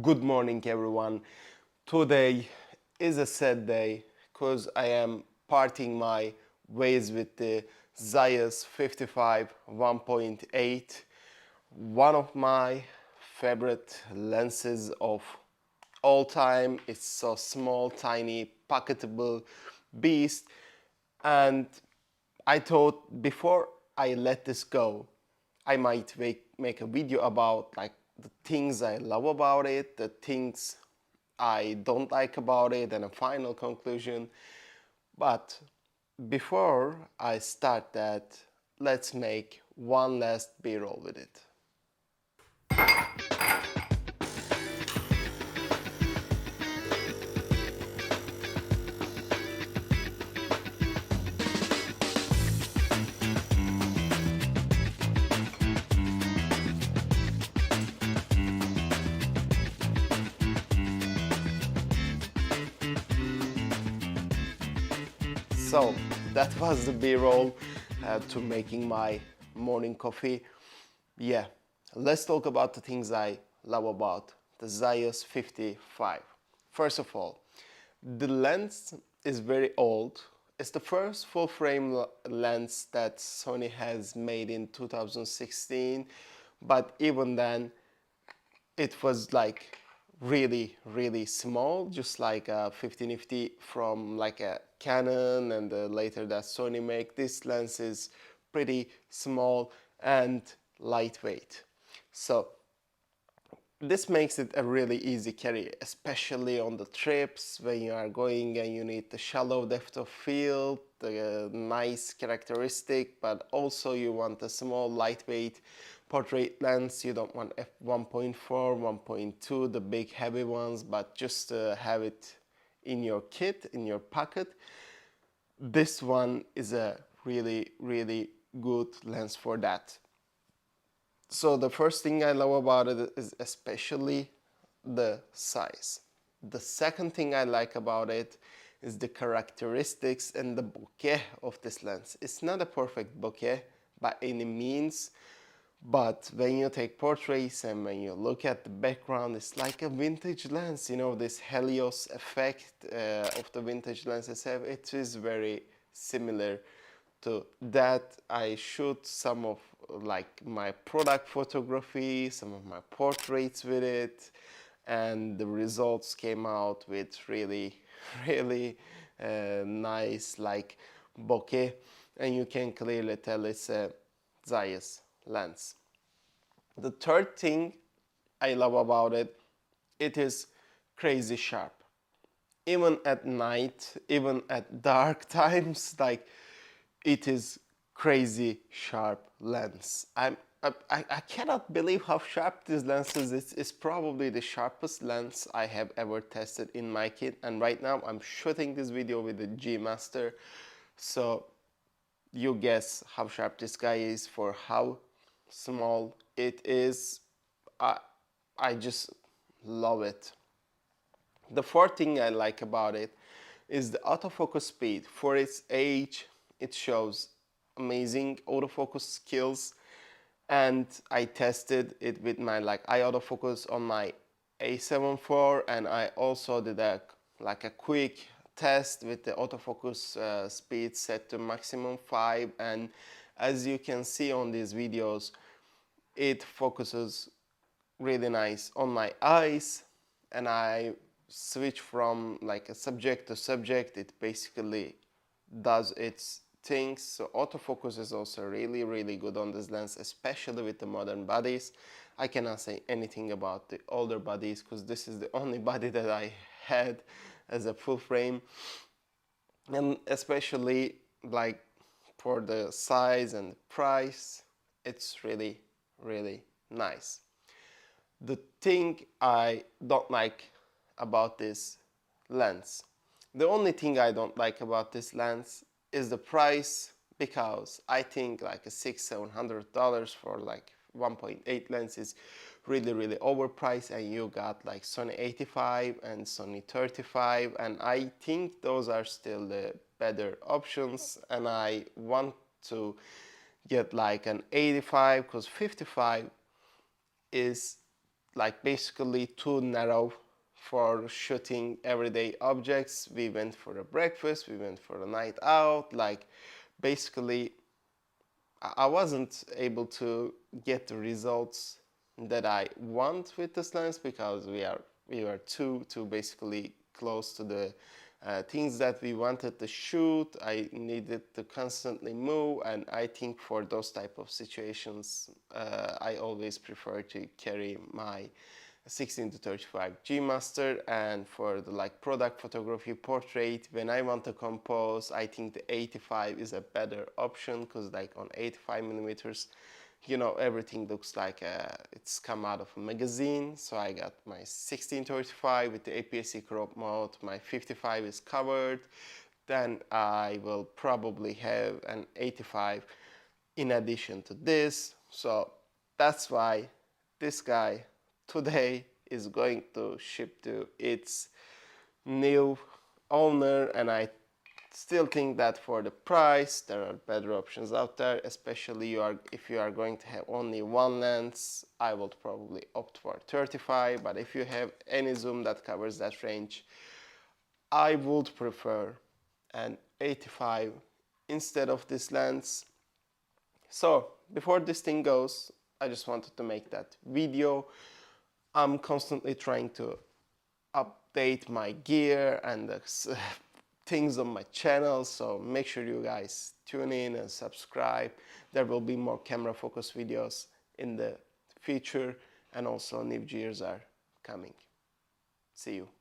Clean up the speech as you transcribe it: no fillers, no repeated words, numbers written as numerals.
Good morning, everyone. Today is a sad day because I am parting my ways with the Zeiss 55 1.8, one of my favorite lenses of all time. It's so small, tiny, pocketable beast, and I thought before I let this go, I might make a video about like the things I love about it, the things I don't like about it, and a final conclusion. But before I start that, let's make one last B-roll with it. So that was the B-roll to making my morning coffee. Yeah, let's talk about the things I love about the Zeiss 55. First of all, the lens is very old. It's the first full frame lens that Sony has made in 2016, but even then it was like really small, just like a 1550 from like a Canon, and later that Sony make. This lens is pretty small and lightweight, so this makes it a really easy carry, especially on the trips when you are going and you need the shallow depth of field, the nice characteristic, but also you want a small lightweight portrait lens. You don't want f1.4, 1.2, the big heavy ones, but just have it in your kit, in your pocket. This one is a really good lens for that. So the first thing I love about it is especially the size. The second thing I like about it is the characteristics and the bokeh of this lens. It's not a perfect bokeh by any means, but when you take portraits and when you look at the background, it's like a vintage lens. You know, this Helios effect of the vintage lenses have, it is very similar to that. I shoot some of like my product photography, some of my portraits with it, and the results came out with really nice like bokeh, and you can clearly tell it's a Zeiss lens. The third thing I love about it, it is crazy sharp. Even at night, even at dark times, like it is crazy sharp lens. I cannot believe how sharp this lens is. It's probably the sharpest lens I have ever tested in my kit, and right now I'm shooting this video with the G Master, so you guess how sharp this guy is for how small it is. I just love it. The fourth thing I like about it is the autofocus speed. For its age, it shows amazing autofocus skills, and I tested it with my eye autofocus on my A7 IV, and I also did a quick test with the autofocus speed set to maximum 5, and as you can see on these videos, it focuses really nice on my eyes, and I switch from like a subject to subject. It basically does its things. So autofocus is also really good on this lens, especially with the modern bodies. I cannot say anything about the older bodies because this is the only body that I had as a full frame, and especially like for the size and price, it's really nice. The thing I don't like about this lens, the only thing I don't like about this lens is the price, because I think like a $600-700 for like 1.8 lens is really overpriced, and you got like Sony 85 and Sony 35, and I think those are still the better options, and I want to get like an 85 because 55 is like basically too narrow for shooting everyday objects. We went for a breakfast, we went for a night out, like basically I wasn't able to get the results that I want with this lens because we were too basically close to the things that we wanted to shoot. I needed to constantly move, and I think for those type of situations I always prefer to carry my 16 to 35 G Master. And for the like product photography, portrait, when I want to compose, I think the 85 is a better option, because like on 85 millimeters, you know, everything looks like it's come out of a magazine. So I got my 16-35 with the APS-C crop mode, my 55 is covered, then I will probably have an 85 in addition to this. So that's why this guy today is going to ship to its new owner, and I still think that for the price there are better options out there, especially if you are going to have only one lens. I would probably opt for 35, but if you have any zoom that covers that range, I would prefer an 85 instead of this lens. So before this thing goes, I just wanted to make that video. I'm constantly trying to update my gear and the things on my channel, so make sure you guys tune in and subscribe. There will be more camera focus videos in the future, and also new gears are coming. See you.